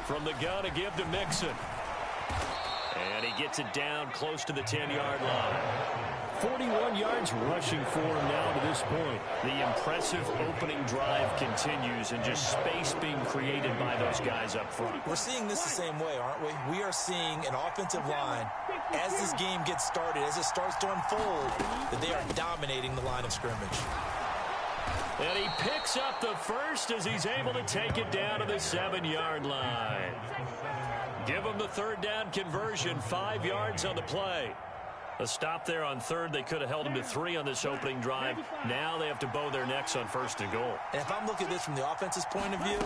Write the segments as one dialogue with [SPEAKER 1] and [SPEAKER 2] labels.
[SPEAKER 1] From the gun, a give to Mixon. And he gets it down close to the 10-yard line. 41 yards rushing for him now to this point. The impressive opening drive continues, and just space being created by those guys up front.
[SPEAKER 2] We're seeing this the same way, aren't we? We are seeing an offensive line, as this game gets started, as it starts to unfold, that they are dominating the line of scrimmage.
[SPEAKER 1] And he picks up the first as he's able to take it down to the 7-yard line. Give him the third down conversion, 5 yards on the play. A stop there on third. They could have held him to 3 on this opening drive. Now they have to bow their necks on first and goal.
[SPEAKER 2] And if I'm looking at this from the offense's point of view,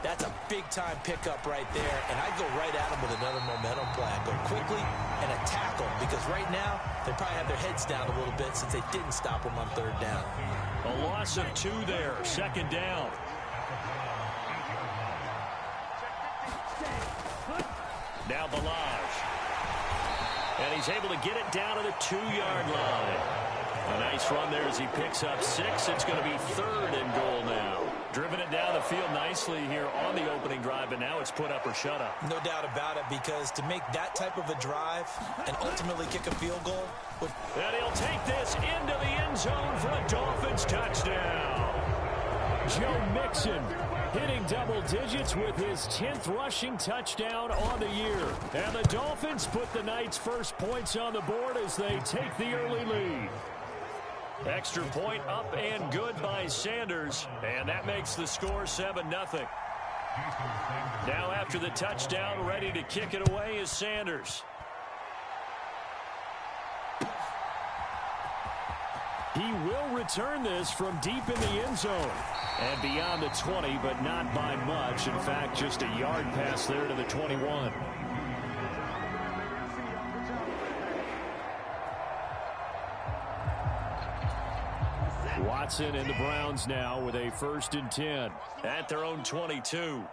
[SPEAKER 2] that's a big-time pickup right there. And I go right at him with another momentum play. I go quickly and attack them because right now they probably have their heads down a little bit since they didn't stop him on third down.
[SPEAKER 1] A loss of 2 there. Second down. Now Balazs. And he's able to get it down to the 2-yard line. A nice run there as he picks up 6. It's going to be third and goal now. Driven it down the field nicely here on the opening drive, but now it's put up or shut up.
[SPEAKER 2] No doubt about it, because to make that type of a drive and ultimately kick a field goal.
[SPEAKER 1] And he'll take this into the end zone for a Dolphins touchdown. Joe Mixon hitting double digits with his 10th rushing touchdown on the year. And the Dolphins put the night's first points on the board as they take the early lead. Extra point up and good by Sanders, and that makes the score 7-0. Now after the touchdown, ready to kick it away is Sanders. He will return this from deep in the end zone. And beyond the 20, but not by much. In fact, just a yard pass there to the 21. Watson and the Browns now with a 1st and 10 at their own 22.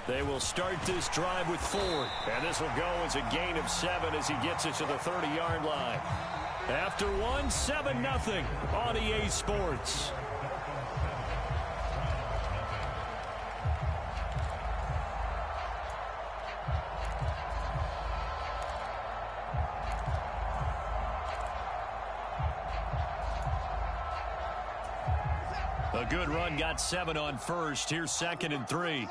[SPEAKER 1] They will start this drive with Ford. And this will go as a gain of 7 as he gets it to the 30-yard line. After 1, 7-0 on EA Sports. A good run, got 7 on first. Here's 2nd and 3.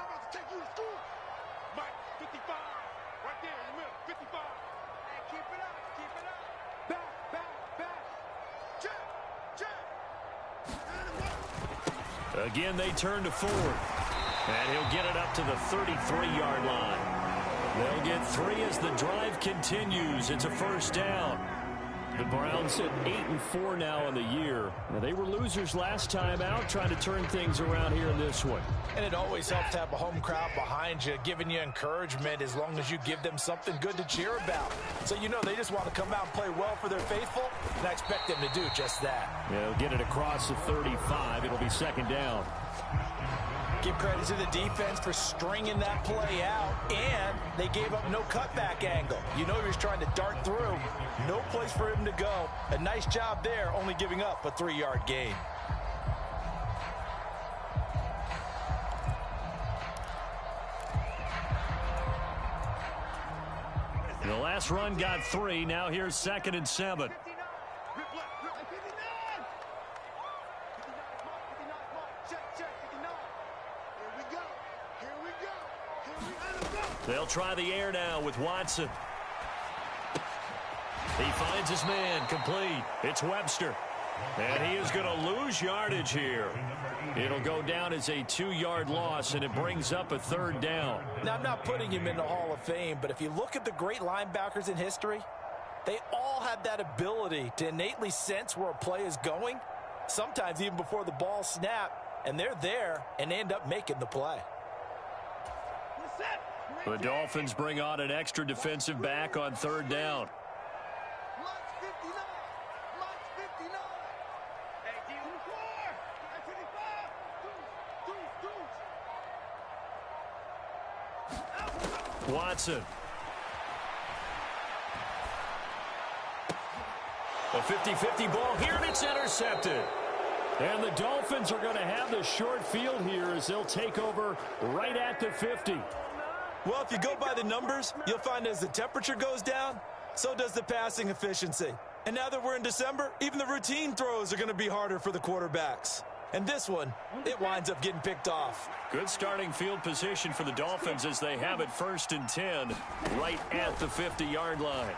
[SPEAKER 1] Again, they turn to Ford. And he'll get it up to the 33-yard line. They'll get 3 as the drive continues. It's a 1st down. The Browns sit 8-4 now on the year. Now, they were losers last time out, trying to turn things around here in this one.
[SPEAKER 2] And it always helps to have a home crowd behind you, giving you encouragement as long as you give them something good to cheer about. So you know they just want to come out and play well for their faithful, and I expect them to do just that.
[SPEAKER 1] They'll get it across the 35. It'll be 2nd down.
[SPEAKER 2] Give credit to the defense for stringing that play out, and they gave up no cutback angle. You know he was trying to dart through. No place for him to go. A nice job there, only giving up a 3-yard gain.
[SPEAKER 1] The last run got 3. Now here's 2nd and 7. They'll try the air now with Watson. He finds his man, complete. It's Webster. And he is going to lose yardage here. It'll go down as a 2-yard loss, and it brings up a 3rd down.
[SPEAKER 2] Now, I'm not putting him in the Hall of Fame, but if you look at the great linebackers in history, they all have that ability to innately sense where a play is going, sometimes even before the ball snaps, and they're there and end up making the play.
[SPEAKER 1] The Dolphins bring on an extra defensive back on 3rd down. Watson. A 50-50 ball here, and it's intercepted. And the Dolphins are going to have the short field here as they'll take over right at the 50.
[SPEAKER 2] Well, if you go by the numbers, you'll find as the temperature goes down, so does the passing efficiency. And now that we're in December, even the routine throws are going to be harder for the quarterbacks. And this one, it winds up getting picked off.
[SPEAKER 1] Good starting field position for the Dolphins as they have it 1st and 10 right at the 50-yard line.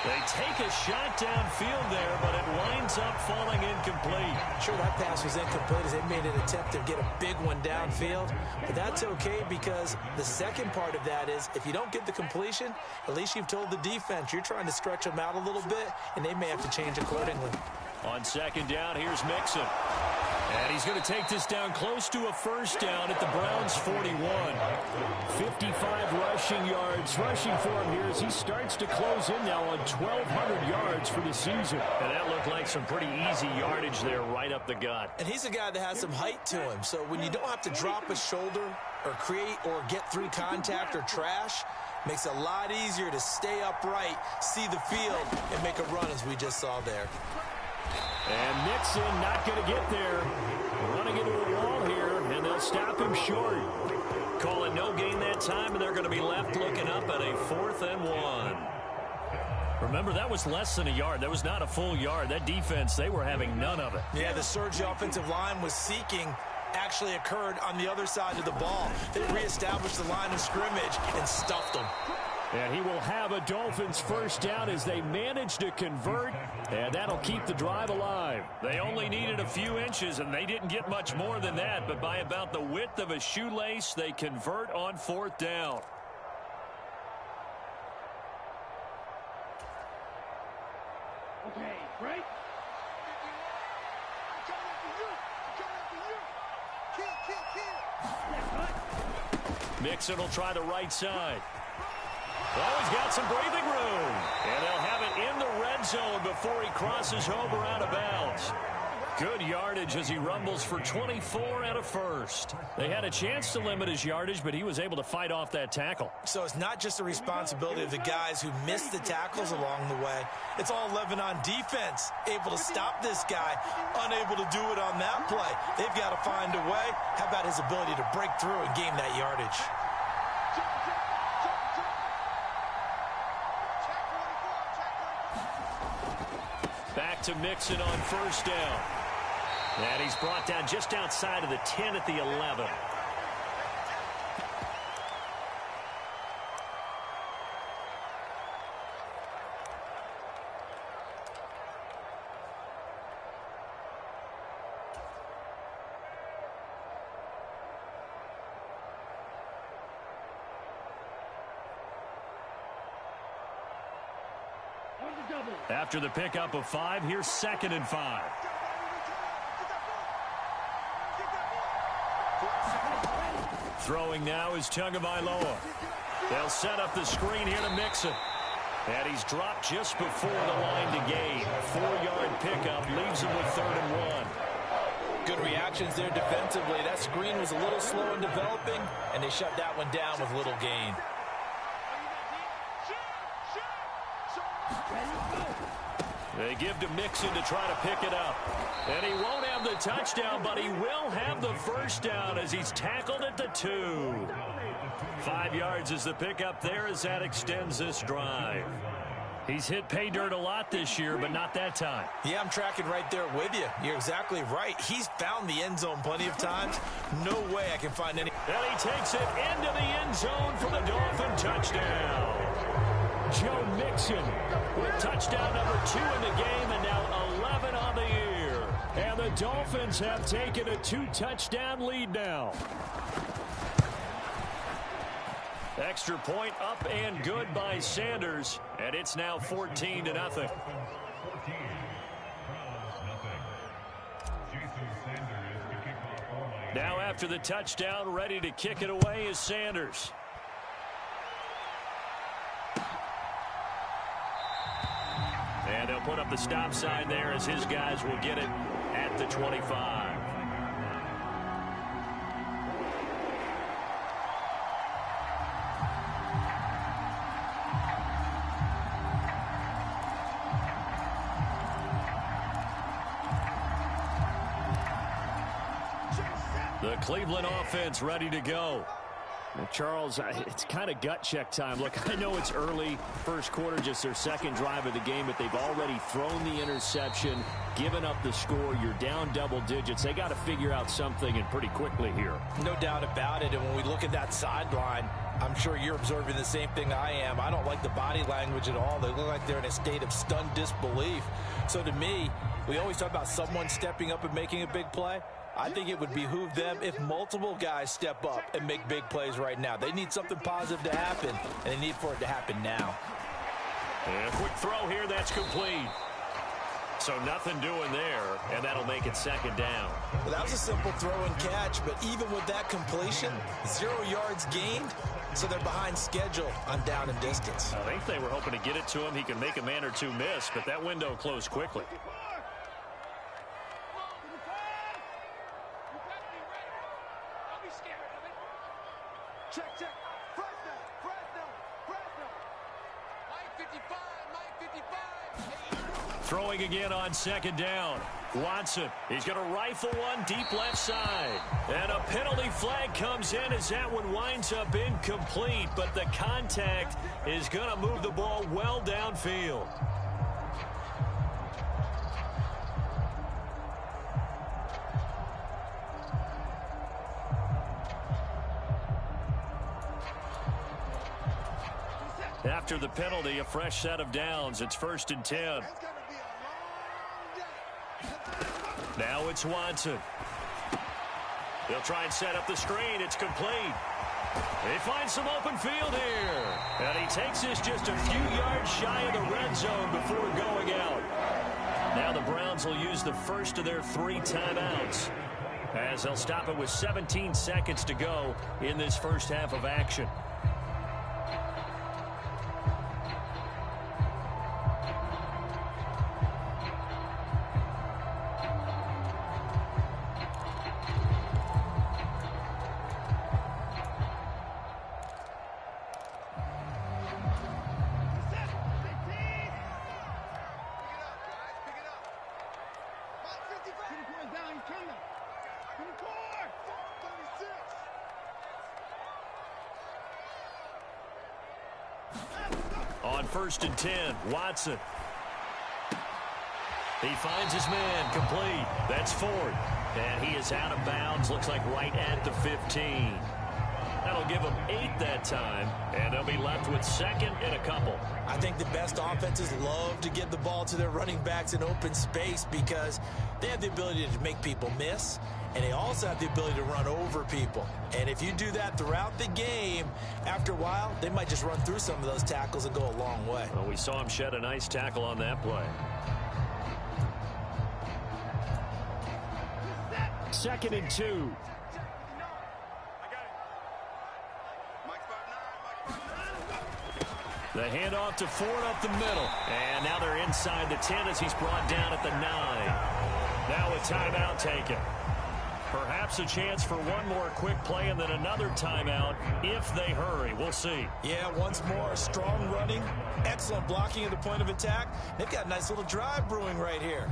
[SPEAKER 1] They take a shot downfield there, but it winds up falling incomplete.
[SPEAKER 2] Sure, that pass was incomplete as they made an attempt to get a big one downfield. But that's okay because the second part of that is if you don't get the completion, at least you've told the defense you're trying to stretch them out a little bit, and they may have to change accordingly.
[SPEAKER 1] On 2nd down, here's Mixon. And he's going to take this down close to a 1st down at the Browns' 41. 55 rushing yards. Rushing for him here as he starts to close in now on 1,200 yards for the season. And that looked like some pretty easy yardage there right up the gut.
[SPEAKER 2] And he's a guy that has some height to him. So when you don't have to drop a shoulder or create or get through contact or trash, makes it a lot easier to stay upright, see the field, and make a run as we just saw there.
[SPEAKER 1] And Mixon not going to get there. Running into a wall here, and they'll stop him short. Call it no gain that time, and they're going to be left looking up at a 4th and 1. Remember, that was less than a yard. That was not a full yard. That defense, they were having none of it.
[SPEAKER 2] Yeah, the surge the offensive line was seeking actually occurred on the other side of the ball. They reestablished the line of scrimmage and stuffed them.
[SPEAKER 1] And he will have a Dolphins 1st down as they manage to convert, and that'll keep the drive alive. They only needed a few inches, and they didn't get much more than that, but by about the width of a shoelace, they convert on 4th down.
[SPEAKER 3] Okay, right?
[SPEAKER 1] Mixon will try the right side. Oh, he's got some breathing room. And they'll have it in the red zone before he crosses over out of bounds. Good yardage as he rumbles for 24 and a 1st. They had a chance to limit his yardage, but he was able to fight off that tackle.
[SPEAKER 2] So it's not just the responsibility of the guys who missed the tackles along the way. It's all 11 on defense, able to stop this guy, unable to do it on that play. They've got to find a way. How about his ability to break through and gain that yardage?
[SPEAKER 1] Back to Mixon on 1st down. And he's brought down just outside of the 10 at the 11. After the pickup of 5, here's 2nd and 5. Throwing now is Tagovailoa. They'll set up the screen here to Mixon. And he's dropped just before the line to gain. 4-yard pickup leaves him with 3rd and 1.
[SPEAKER 2] Good reactions there defensively. That screen was a little slow in developing, and they shut that one down with little gain.
[SPEAKER 1] They give to Mixon to try to pick it up. And he won't have the touchdown, but he will have the 1st down as he's tackled at the 2. 5 yards is the pickup there as that extends this drive. He's hit pay dirt a lot this year, but not that time.
[SPEAKER 2] Yeah, I'm tracking right there with you. You're exactly right. He's found the end zone plenty of times. No way I can find any.
[SPEAKER 1] And he takes it into the end zone for the Dolphin touchdown. Joe Mixon with touchdown number 2 in the game and now 11 on the year. And the Dolphins have taken a 2-touchdown lead now. Extra point up and good by Sanders. And it's now 14-0. Now after the touchdown, ready to kick it away is Sanders. And they'll put up the stop sign there as his guys will get it at the 25. The Cleveland offense ready to go. Now, Charles, it's kind of gut check time. Look, I know it's early, first quarter, just their second drive of the game, but they've already thrown the interception, given up the score. You're down double digits. They got to figure out something, and pretty quickly here.
[SPEAKER 2] No doubt about it. And when we look at that sideline, I'm sure you're observing the same thing I am. I don't like the body language at all. They look like they're in a state of stunned disbelief. So to me, we always talk about someone stepping up and making a big play. I think it would behoove them if multiple guys step up and make big plays right now. They need something positive to happen, and they need for it to happen now.
[SPEAKER 1] And a quick throw here, that's complete. So nothing doing there, and that'll make it second down.
[SPEAKER 2] Well, that was a simple throw and catch, but even with that completion, 0 yards gained, so they're behind schedule on down and distance.
[SPEAKER 1] I think they were hoping to get it to him. He can make a man or two miss, but that window closed quickly. Throwing again on second down. Watson, he's going to rifle one deep left side. And a penalty flag comes in as that one winds up incomplete, but the contact is going to move the ball well downfield. After the penalty, a fresh set of downs. It's 1st and 10. Now it's Watson. They'll try and set up the screen. It's complete. They find some open field here. And he takes this just a few yards shy of the red zone before going out. Now the Browns will use the first of their 3 timeouts, as they'll stop it with 17 seconds to go in this first half of action. On 1st and 10, Watson. He finds his man, complete. That's Ford. And he is out of bounds, looks like right at the 15. That'll give them 8 that time, and they'll be left with 2nd and a couple.
[SPEAKER 2] I think the best offenses love to give the ball to their running backs in open space because they have the ability to make people miss, and they also have the ability to run over people. And if you do that throughout the game, after a while, they might just run through some of those tackles and go a long way.
[SPEAKER 1] Well, we saw him shed a nice tackle on that play. 2nd and 2. The handoff to Ford up the middle. And now they're inside the 10 as he's brought down at the 9. Now a timeout taken. Perhaps a chance for one more quick play and then another timeout if they hurry. We'll see.
[SPEAKER 2] Yeah, once more, strong running, excellent blocking at the point of attack. They've got a nice little drive brewing right here.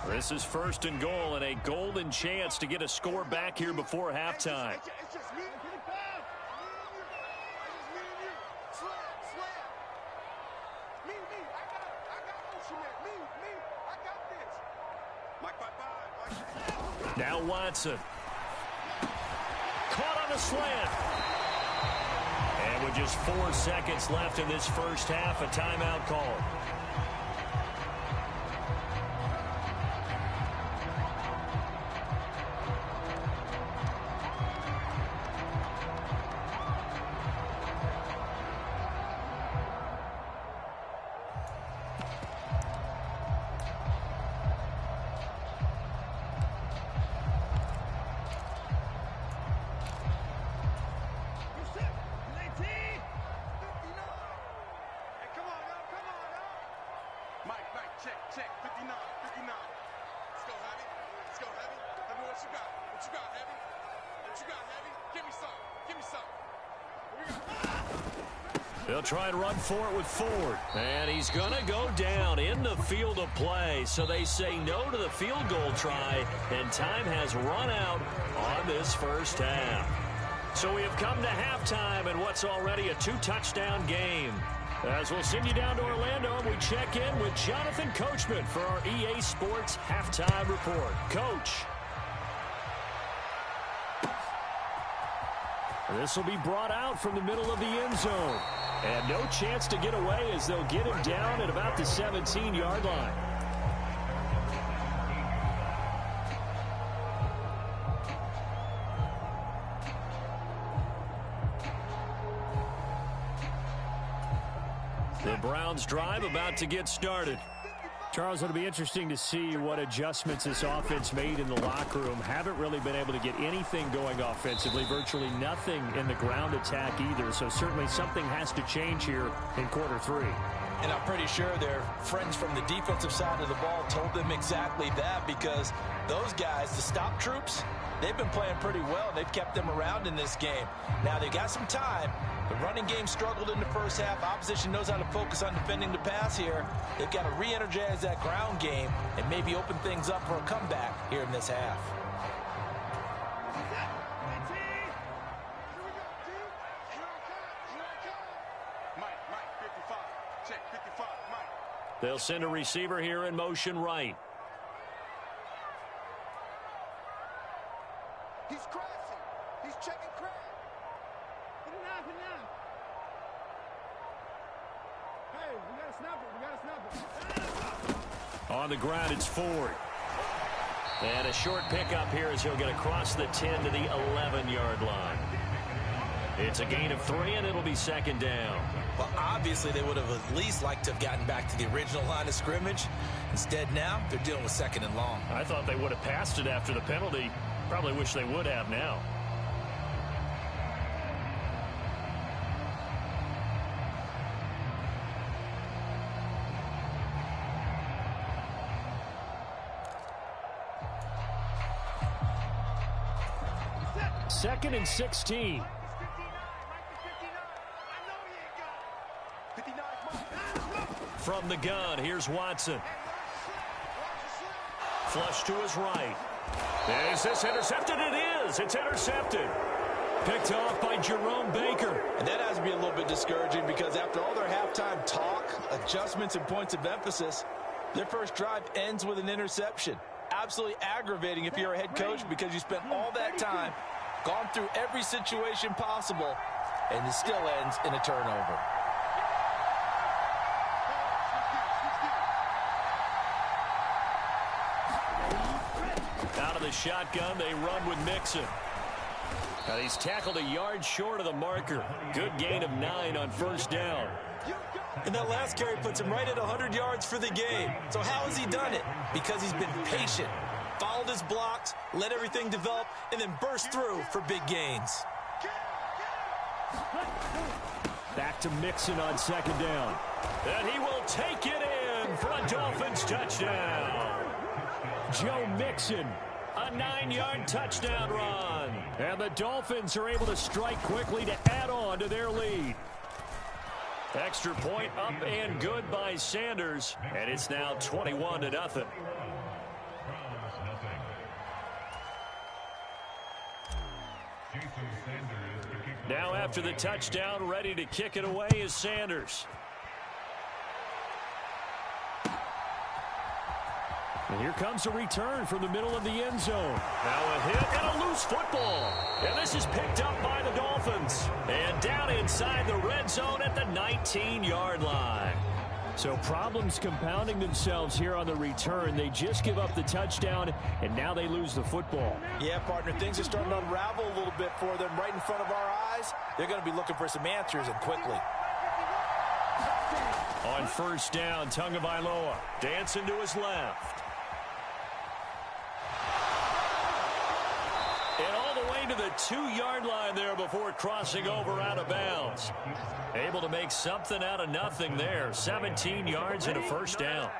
[SPEAKER 1] This is 1st and goal and a golden chance to get a score back here before halftime. Now Watson. Caught on a slant. And with just 4 seconds left in this first half, a timeout call. They'll try and run for it with Ford. And he's going to go down in the field of play. So they say no to the field goal try, and time has run out on this first half. So we have come to halftime in what's already a 2-touchdown game. As we'll send you down to Orlando, and we check in with Jonathan Coachman for our EA Sports Halftime Report. Coach. This will be brought out from the middle of the end zone. And no chance to get away as they'll get him down at about the 17-yard line. The Browns drive about to get started. Charles, it'll be interesting to see what adjustments this offense made in the locker room. Haven't really been able to get anything going offensively, virtually nothing in the ground attack either. So certainly something has to change here in quarter 3.
[SPEAKER 2] And I'm pretty sure their friends from the defensive side of the ball told them exactly that, because those guys, the stop troops, they've been playing pretty well. They've kept them around in this game. Now, they got some time. The running game struggled in the first half. Opposition knows how to focus on defending the pass here. They've got to re-energize that ground game and maybe open things up for a comeback here in this half.
[SPEAKER 1] They'll send a receiver here in motion right.
[SPEAKER 4] He's crashing. He's checking crash. Put it down, put it down. Hey, we got to snap it. We got to snap it.
[SPEAKER 1] On the ground, it's Ford. And a short pickup here as he'll get across the 10 to the 11-yard line. It's a gain of 3, and it'll be second down.
[SPEAKER 2] Well, obviously, they would have at least liked to have gotten back to the original line of scrimmage. Instead, now, they're dealing with second and long.
[SPEAKER 1] I thought they would have passed it after the penalty. Probably wish they would have now. Second and 16. From the gun, here's Watson. Flush to his right. Is this intercepted? It is. It's intercepted. Picked off by Jerome Baker.
[SPEAKER 2] And that has to be a little bit discouraging, because after all their halftime talk, adjustments, and points of emphasis, their first drive ends with an interception. Absolutely aggravating if you're a head coach, because you spent all that time, gone through every situation possible, and it still ends in a turnover.
[SPEAKER 1] Out of the shotgun, they run with Mixon. Now he's tackled a yard short of the marker. Good gain of 9 on first down.
[SPEAKER 2] And that last carry puts him right at 100 yards for the game. So how has he done it? Because he's been patient, followed his blocks, let everything develop, and then burst through for big gains.
[SPEAKER 1] Back to Mixon on second down. And he will take it in for a Dolphins touchdown. Joe Mixon, a 9-yard touchdown run. And the Dolphins are able to strike quickly to add on to their lead. Extra point up and good by Sanders. And it's now 21-0. Now after the touchdown, ready to kick it away is Sanders. And here comes a return from the middle of the end zone. Now a hit and a loose football. And this is picked up by the Dolphins. And down inside the red zone at the 19-yard line. So problems compounding themselves here on the return. They just give up the touchdown, and now they lose the football.
[SPEAKER 2] Yeah, partner, things are starting to unravel a little bit for them right in front of our eyes. They're going to be looking for some answers, and quickly.
[SPEAKER 1] On first down, Tagovailoa dancing to his left. And all the way to the 2-yard line there before crossing over out of bounds. Able to make something out of nothing there. 17 yards and a first down.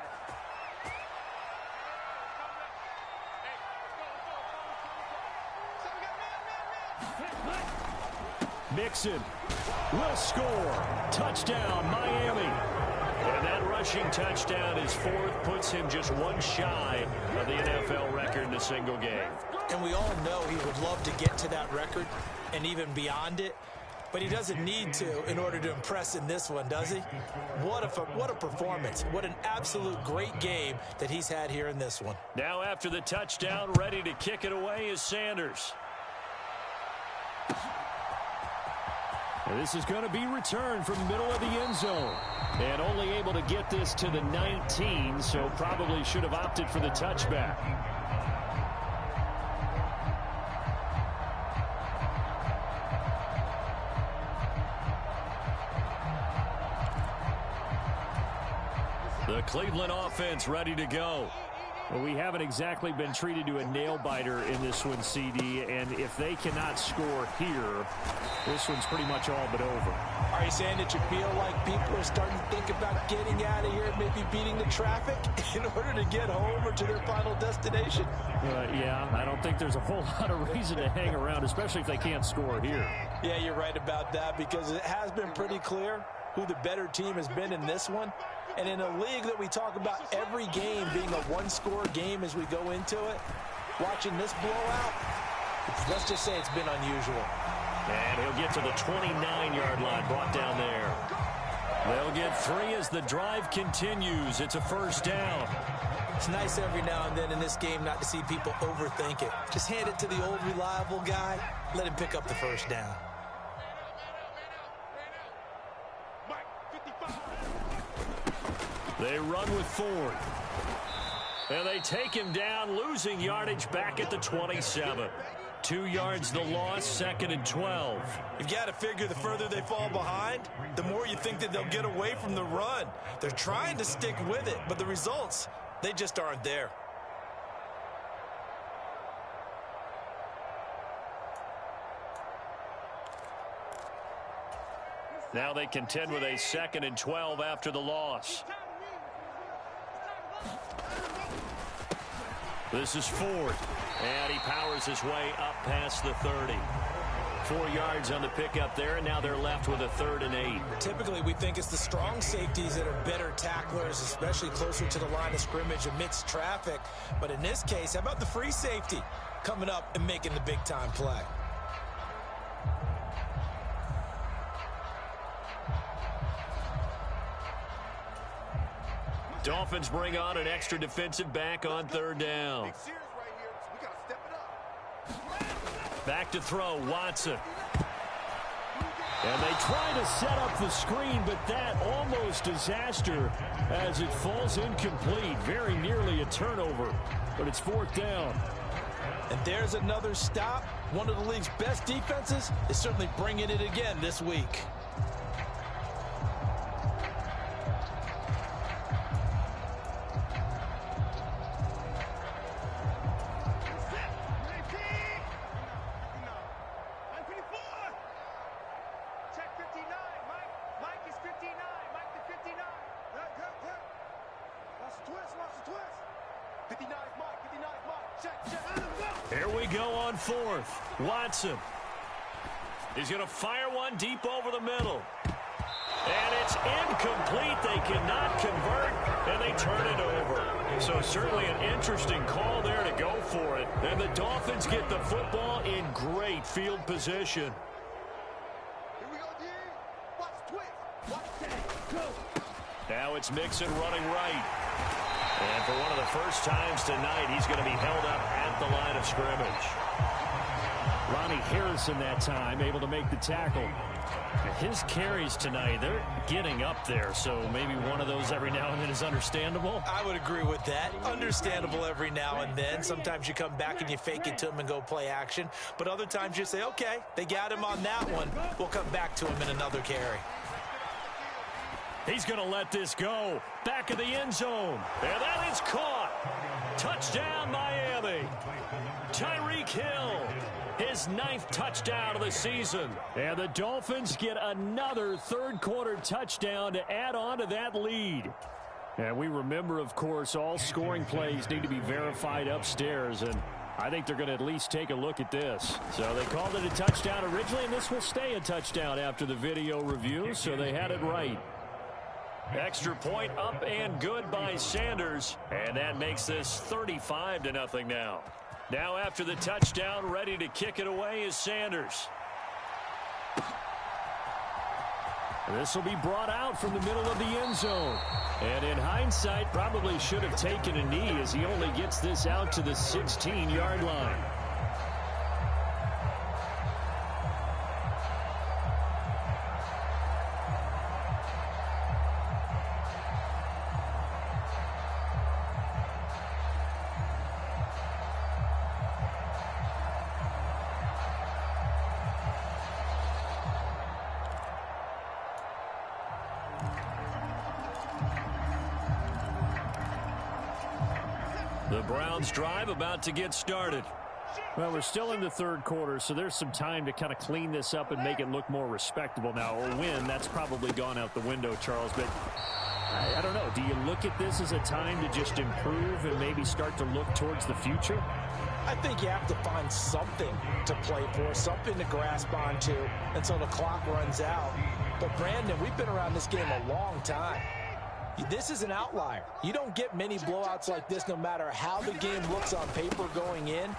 [SPEAKER 1] Mixon will score. Touchdown, Miami. And that rushing touchdown, his fourth, puts him just one shy of the NFL record in a single game.
[SPEAKER 2] And we all know he would love to get to that record and even beyond it. But he doesn't need to in order to impress in this one, does he? What a performance. What an absolute great game that he's had here in this one.
[SPEAKER 1] Now after the touchdown, ready to kick it away is Sanders. And this is going to be returned from the middle of the end zone. And only able to get this to the 19, so probably should have opted for the touchback. The Cleveland offense ready to go. Well, we haven't exactly been treated to a nail-biter in this one, CD, and if they cannot score here, this one's pretty much all but over.
[SPEAKER 2] Are you saying that you feel like people are starting to think about getting out of here and maybe beating the traffic in order to get home or to their final destination?
[SPEAKER 1] Yeah, I don't think there's a whole lot of reason to hang around, especially if they can't score here.
[SPEAKER 2] Yeah, you're right about that, because it has been pretty clear who the better team has been in this one. And in a league that we talk about every game being a one-score game as we go into it, watching this blowout, let's just say it's been unusual.
[SPEAKER 1] And he'll get to the 29-yard line, brought down there. They'll get 3 as the drive continues. It's a first down.
[SPEAKER 2] It's nice every now and then in this game not to see people overthink it. Just hand it to the old reliable guy, let him pick up the first down.
[SPEAKER 1] They run with Ford. And they take him down, losing yardage back at the 27. 2 yards the loss, 2nd and 12.
[SPEAKER 2] You've got to figure the further they fall behind, the more you think that they'll get away from the run. They're trying to stick with it, but the results, they just aren't there.
[SPEAKER 1] Now they contend with a 2nd and 12 after the loss. This is Ford, and he powers his way up past the 30. 4 yards on the pickup there, and now they're left with a 3rd and 8.
[SPEAKER 2] Typically, we think it's the strong safeties that are better tacklers, especially closer to the line of scrimmage amidst traffic. But in this case, how about the free safety coming up and making the big-time play?
[SPEAKER 1] Dolphins bring on an extra defensive back on 3rd down. Back to throw, Watson. And they try to set up the screen, but that almost disaster as it falls incomplete. Very nearly a turnover, but it's 4th down.
[SPEAKER 2] And there's another stop. One of the league's best defenses is certainly bringing it again this week.
[SPEAKER 1] Here we go on 4th. Watson. He's going to fire one deep over the middle. And it's incomplete. They cannot convert, and they turn it over. So certainly an interesting call there to go for it. And the Dolphins get the football in great field position.
[SPEAKER 4] Here we go, D. Watch twist. Watch that. Go.
[SPEAKER 1] Now it's Mixon running right. And for one of the first times tonight, he's going to be held up at the line of scrimmage. Ronnie Harrison that time able to make the tackle. His carries tonight, they're getting up there, so maybe one of those every now and then is understandable.
[SPEAKER 2] I would agree with that. Understandable every now and then. Sometimes you come back and you fake it to him and go play action. But other times you say, okay, they got him on that one. We'll come back to him in another carry.
[SPEAKER 1] He's going to let this go. Back of the end zone. And that is caught. Touchdown, Miami. Tyreek Hill, his 9th touchdown of the season. And the Dolphins get another third-quarter touchdown to add on to that lead. And we remember, of course, all scoring plays need to be verified upstairs. And I think they're going to at least take a look at this. So they called it a touchdown originally, and this will stay a touchdown after the video review, so they had it right. Extra point up and good by Sanders, and that makes this 35-0 now. Now after the touchdown, ready to kick it away is Sanders. This will be brought out from the middle of the end zone. And in hindsight, probably should have taken a knee as he only gets this out to the 16-yard line. The Browns drive about to get started. Well, we're still in the third quarter, so there's some time to kind of clean this up and make it look more respectable now. A win, that's probably gone out the window, Charles, but I don't know. Do you look at this as a time to just improve and maybe start to look towards the future?
[SPEAKER 2] I think you have to find something to play for, something to grasp onto until the clock runs out. But, Brandon, we've been around this game a long time. This is an outlier. You don't get many blowouts like this no matter how the game looks on paper going in.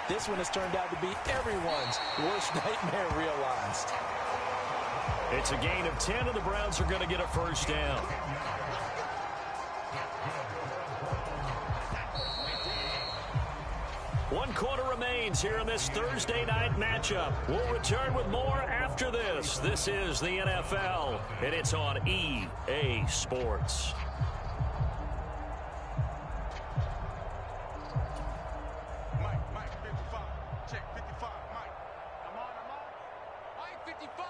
[SPEAKER 2] This one has turned out to be everyone's worst nightmare realized.
[SPEAKER 1] It's a gain of 10, and the Browns are going to get a first down. One quarter remains here in this Thursday night matchup. We'll return with more after this. This is the NFL, and it's on EA Sports.
[SPEAKER 4] Mike, 55. Check, 55, Mike. I'm on. Mike, 55.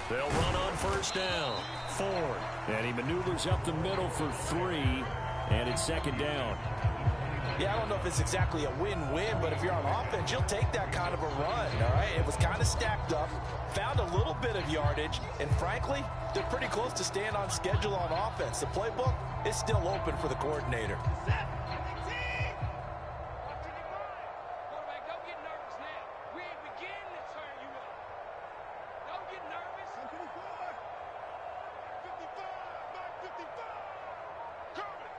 [SPEAKER 1] They'll run on first down. Ford, and he maneuvers up the middle for 3, and it's second down.
[SPEAKER 2] Yeah, I don't know if it's exactly a win-win, but if you're on offense, you'll take that kind of a run, all right? It was kind of stacked up, found a little bit of yardage, and frankly, they're pretty close to staying on schedule on offense. The playbook is still open for the coordinator.
[SPEAKER 4] Quarterback, don't get nervous now. We ain't beginning to turn you up. Don't get nervous. 54. 55, Mike, 55. Coming.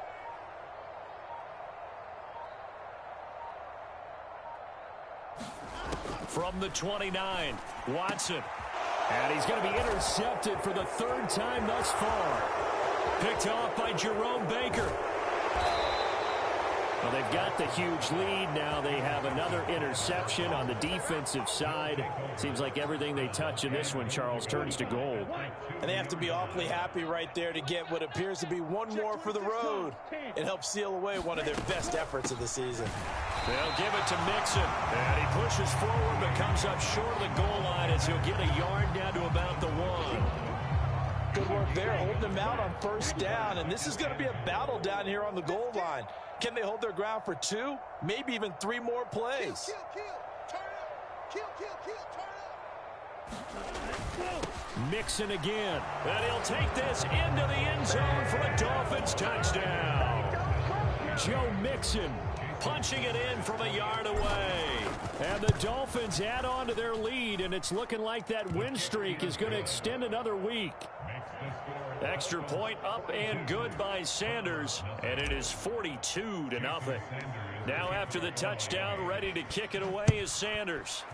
[SPEAKER 1] From the 29, Watson. And he's going to be intercepted for the third time thus far. Picked off by Jerome Baker. Well, they've got the huge lead. Now they have another interception on the defensive side. Seems like everything they touch in this one, Charles, turns to gold.
[SPEAKER 2] And they have to be awfully happy right there to get what appears to be one more for the road. It helps seal away one of their best efforts of the season.
[SPEAKER 1] They'll give it to Mixon. And he pushes forward but comes up short of the goal line as he'll get a yard down to about the 1.
[SPEAKER 2] Good work there, holding them out on first down. And this is going to be a battle down here on the goal line. Can they hold their ground for 2, maybe even 3 more plays?
[SPEAKER 4] Kill. Turn up. Kill. Turn up.
[SPEAKER 1] Mixon again. And he'll take this into the end zone for a Dolphins touchdown. Joe Mixon punching it in from a yard away. And the Dolphins add on to their lead, and it's looking like that win streak is going to extend another week. Extra point up and good by Sanders, and it is 42-0. Now after the touchdown, ready to kick it away is Sanders.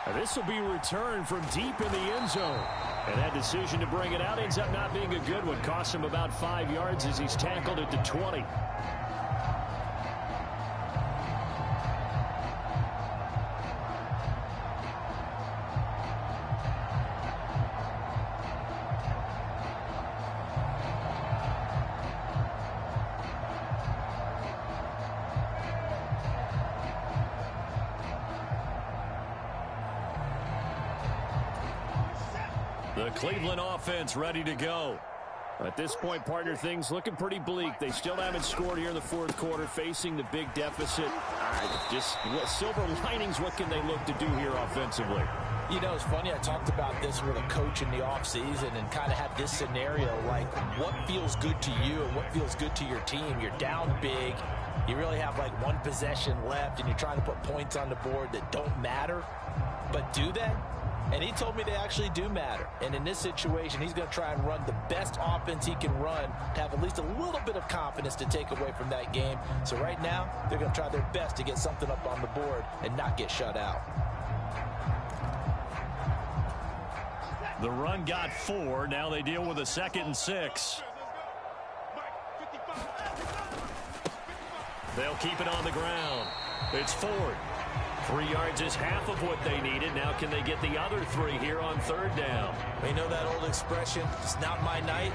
[SPEAKER 1] And this will be returned from deep in the end zone. And that decision to bring it out ends up not being a good one. Cost him about 5 yards as he's tackled at the 20. The Cleveland offense ready to go. At this point, partner, things looking pretty bleak. They still haven't scored here in the fourth quarter, facing the big deficit. Just silver linings, what can they look to do here offensively?
[SPEAKER 2] You know, it's funny, I talked about this with a coach in the offseason and kind of had this scenario, like what feels good to you and what feels good to your team. You're down big. You really have like one possession left, and you're trying to put points on the board that don't matter. But do they? And he told me they actually do matter. And in this situation, he's going to try and run the best offense he can run to have at least a little bit of confidence to take away from that game. So right now, they're going to try their best to get something up on the board and not get shut out.
[SPEAKER 1] The run got 4. Now they deal with a 2nd and 6. They'll keep it on the ground. It's Ford. 3 yards is half of what they needed. Now can they get the other 3 here on 3rd down?
[SPEAKER 2] We know that old expression, it's not my night.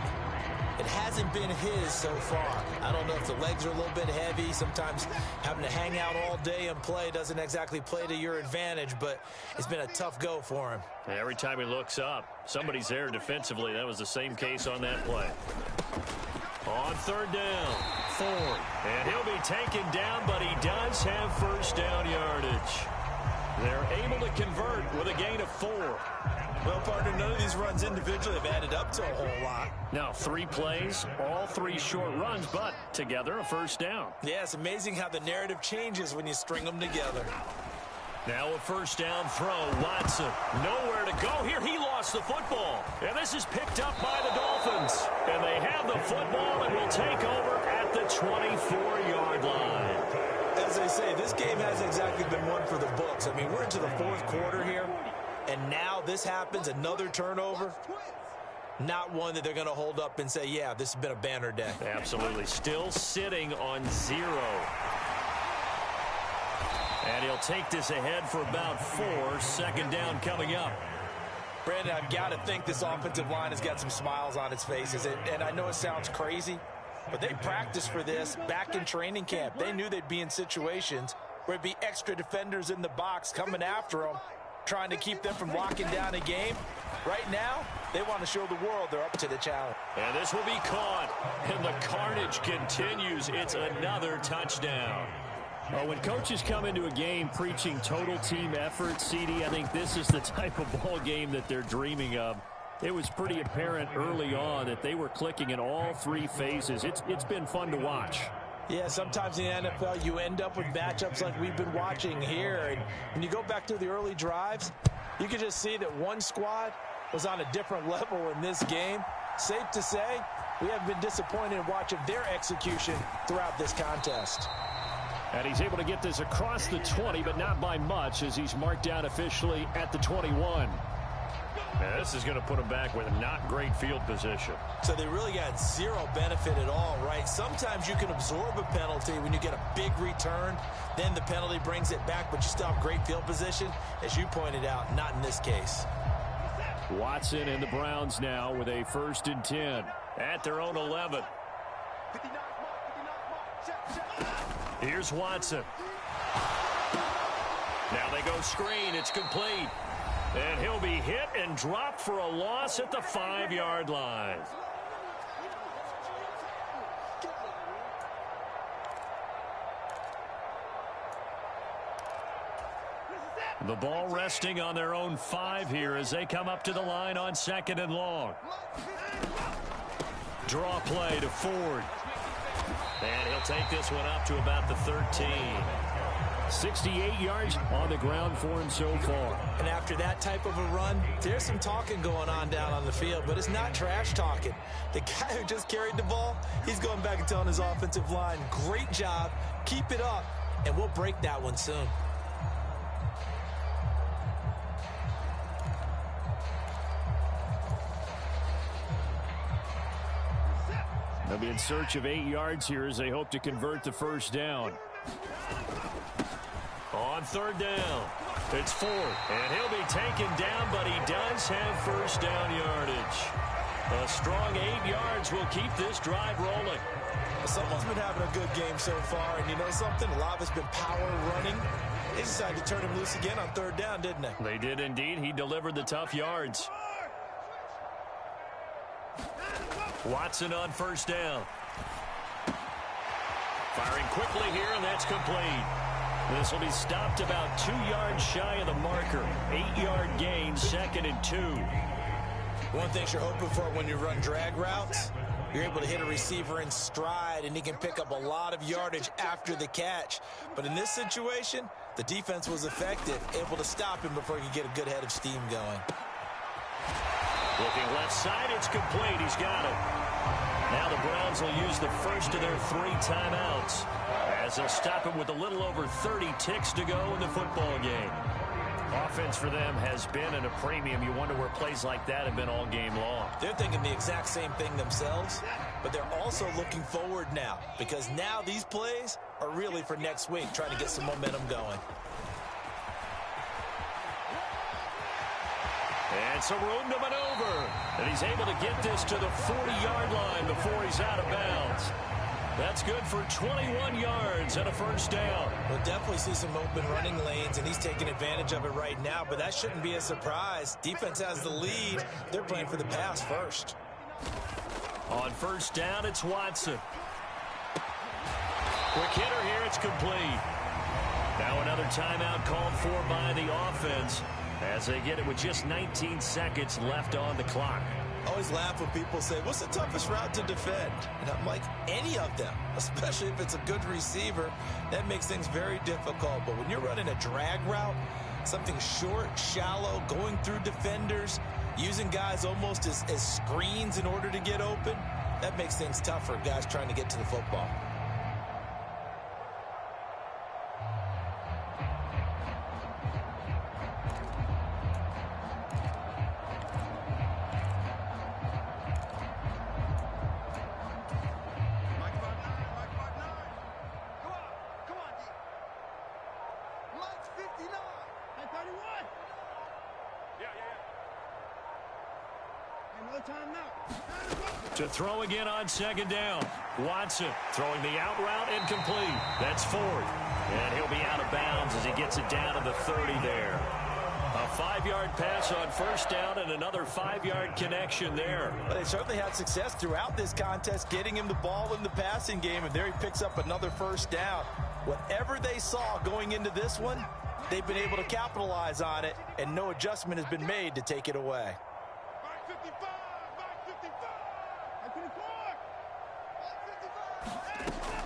[SPEAKER 2] It hasn't been his so far. I don't know if the legs are a little bit heavy. Sometimes having to hang out all day and play doesn't exactly play to your advantage, but it's been a tough go for him.
[SPEAKER 1] Every time he looks up, somebody's there defensively. That was the same case on that play. On 3rd down, Ford. And he'll be taken down, but he does have 1st down yardage. They're able to convert with a gain of 4.
[SPEAKER 2] Well, partner, none of these runs individually have added up to a whole lot.
[SPEAKER 1] Now 3 plays, all 3 short runs, but together a 1st down.
[SPEAKER 2] Yeah, it's amazing how the narrative changes when you string them together.
[SPEAKER 1] Now a 1st down throw. Watson, nowhere to go here. He lost the football. And this is picked up by the Dolphins. And they have the football and will take over at the 24-yard line.
[SPEAKER 2] As they say, this game hasn't exactly been one for the books. I mean, we're into the 4th quarter here, and now this happens, another turnover. Not one that they're going to hold up and say, yeah, this has been a banner day.
[SPEAKER 1] Absolutely. Still sitting on 0. And he'll take this ahead for about 4. 2nd down coming up.
[SPEAKER 2] Brandon, I've got to think this offensive line has got some smiles on its faces. And I know it sounds crazy, but they practiced for this back in training camp. They knew they'd be in situations where there'd be extra defenders in the box coming after them, trying to keep them from locking down a game. Right now, they want to show the world they're up to the challenge.
[SPEAKER 1] And this will be caught. And the carnage continues. It's another touchdown. Well, when coaches come into a game preaching total team effort, CD, I think this is the type of ball game that they're dreaming of. It was pretty apparent early on that they were clicking in all 3 phases. It's been fun to watch.
[SPEAKER 2] Yeah, sometimes in the NFL you end up with matchups like we've been watching here. And when you go back to the early drives, you can just see that one squad was on a different level in this game. Safe to say, we haven't been disappointed in watching their execution throughout this contest.
[SPEAKER 1] And he's able to get this across the 20, but not by much, as he's marked down officially at the 21. Now, this is going to put him back with not great field position.
[SPEAKER 2] So they really got 0 benefit at all, right? Sometimes you can absorb a penalty when you get a big return. Then the penalty brings it back, but you still have great field position. As you pointed out, not in this case.
[SPEAKER 1] Watson and the Browns now with a 1st and 10 at their own 11. Here's Watson. Now they go screen. It's complete. And he'll be hit and dropped for a loss at the 5-yard line. The ball resting on their own 5 here as they come up to the line on 2nd and long. Draw play to Ford. And he'll take this one up to about the 13. 68 yards on the ground for him so far.
[SPEAKER 2] And after that type of a run, there's some talking going on down on the field, but it's not trash talking. The guy who just carried the ball, he's going back and telling his offensive line, great job, keep it up, and we'll break that one soon.
[SPEAKER 1] They'll be in search of 8 yards here as they hope to convert the 1st down. On 3rd down, it's Ford, and he'll be taken down, but he does have 1st down yardage. A strong 8 yards will keep this drive rolling.
[SPEAKER 2] Someone's been having a good game so far, and you know something? A lot of it's been power running. They decided to turn him loose again on 3rd down, didn't they?
[SPEAKER 1] They did indeed. He delivered the tough yards. Watson on 1st down. Firing quickly here, and that's complete. This will be stopped about 2 yards shy of the marker. 8-yard gain, 2nd and 2.
[SPEAKER 2] One thing you're hoping for when you run drag routes, you're able to hit a receiver in stride, and he can pick up a lot of yardage after the catch. But in this situation, the defense was effective, able to stop him before he could get a good head of steam going.
[SPEAKER 1] Looking left side, it's complete. He's got it. Now the Browns will use the first of their 3 timeouts, as they'll stop him with a little over 30 ticks to go in the football game. Offense for them has been at a premium. You wonder where plays like that have been all game long.
[SPEAKER 2] They're thinking the exact same thing themselves, but they're also looking forward now, because now these plays are really for next week, trying to get some momentum going.
[SPEAKER 1] And some room to maneuver. And he's able to get this to the 40-yard line before he's out of bounds. That's good for 21 yards and a first down.
[SPEAKER 2] We'll definitely see some open running lanes, and he's taking advantage of it right now, but that shouldn't be a surprise. Defense has the lead. They're playing for the pass first.
[SPEAKER 1] On first down, it's Watson. Quick hitter here, it's complete. Now another timeout called for by the offense as they get it with just 19 seconds left on the clock.
[SPEAKER 2] I always laugh when people say, what's the toughest route to defend? And I'm like, any of them, especially if it's a good receiver. That makes things very difficult. But when you're running a drag route, something short, shallow, going through defenders, using guys almost as screens in order to get open, that makes things tough for guys trying to get to the football.
[SPEAKER 1] To throw again on second down. Watson throwing the out route incomplete. That's 4th. And he'll be out of bounds as he gets it down to the 30 there. A 5-yard pass on first down and another 5-yard connection there.
[SPEAKER 2] But they certainly had success throughout this contest, getting him the ball in the passing game, and there he picks up another first down. Whatever they saw going into this one, they've been able to capitalize on it, and no adjustment has been made to take it away.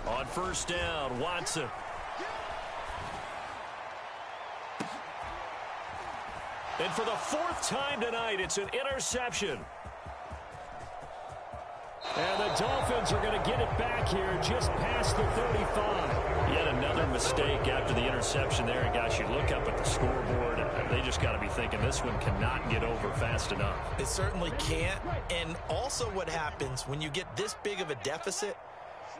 [SPEAKER 1] On first down, Watson. And for the 4th time tonight, it's an interception. And the Dolphins are going to get it back here just past the 35. Yet another mistake after the interception there. And guys, you look up at the scoreboard, and they just got to be thinking this one cannot get over fast enough.
[SPEAKER 2] It certainly can't. And also what happens when you get this big of a deficit,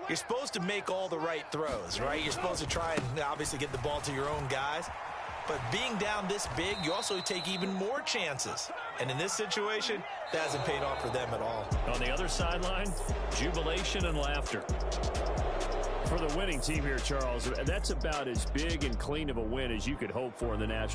[SPEAKER 2] you're supposed to make all the right throws, right? You're supposed to try and obviously get the ball to your own guys. But being down this big, you also take even more chances. And in this situation, that hasn't paid off for them at all.
[SPEAKER 1] On the other sideline, jubilation and laughter. For the winning team here, Charles, that's about as big and clean of a win as you could hope for in the National